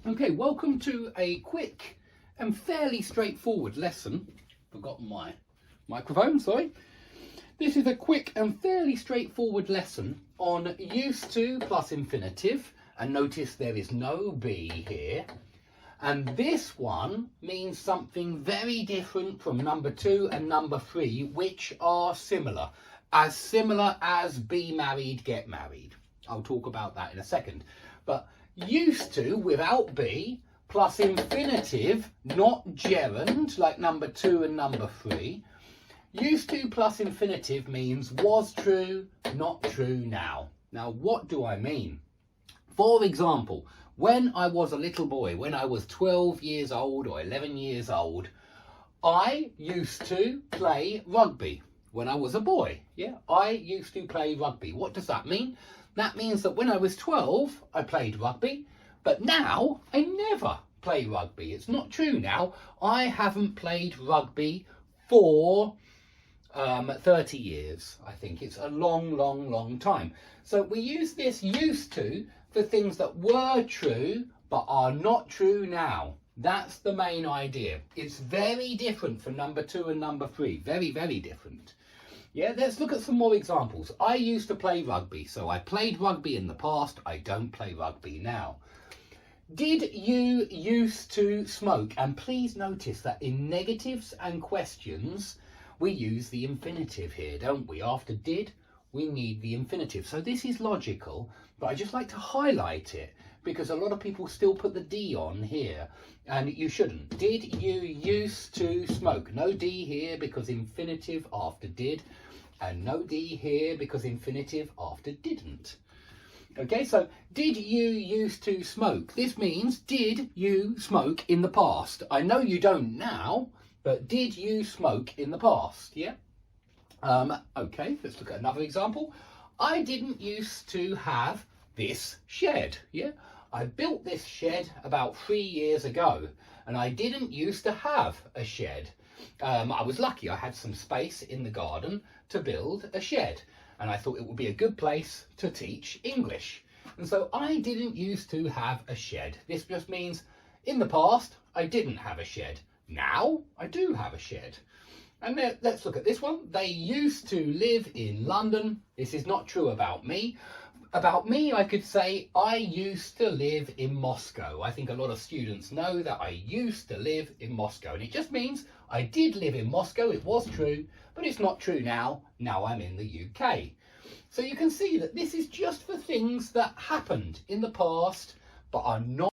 Okay, welcome to a quick and fairly straightforward lesson. Forgotten my microphone, sorry. This is a quick and fairly straightforward lesson on used to plus infinitive, and notice there is no be here. And this one means something very different from number 2 and number 3, which are similar as be married, get married. I'll talk about that in a second. But used to without be plus infinitive, not gerund like number 2 and number 3. Used to plus infinitive means was true, not true now. Now, what do I mean? For example, when I was a little boy, when I was 12 years old or 11 years old, I used to play rugby. When I was a boy, I used to play rugby. What does that mean? That means that when I was 12, I played rugby, but now I never play rugby. It's not true now. I haven't played rugby for 30 years, I think. It's a long time. So we use this used to for things that were true but are not true now. That's the main idea. It's very different from number 2 and number 3. Very different. Yeah, let's look at some more examples. I used to play rugby, so I played rugby in the past. I don't play rugby now. Did you used to smoke? And please notice that in negatives and questions, we use the infinitive here, don't we? After did, we need the infinitive. So this is logical, but I just like to highlight it because a lot of people still put the D on here, and you shouldn't. Did you used to smoke? No D here because infinitive after did, and no D here because infinitive after didn't. Okay, so did you used to smoke? This means did you smoke in the past? I know you don't now, but did you smoke in the past? Yeah. Okay, let's look at another example. I didn't used to have this shed. Yeah, I built this shed about 3 years ago, and I didn't used to have a shed. I was lucky. I had some space in the garden to build a shed, and I thought it would be a good place to teach English. And so I didn't used to have a shed. This just means in the past, I didn't have a shed. Now I do have a shed. And let's look at this one. They used to live in London. This is not true about me. About me, I could say I used to live in Moscow. I think a lot of students know that I used to live in Moscow. And it just means I did live in Moscow. It was true, but it's not true now. Now I'm in the UK. So you can see that this is just for things that happened in the past, but are not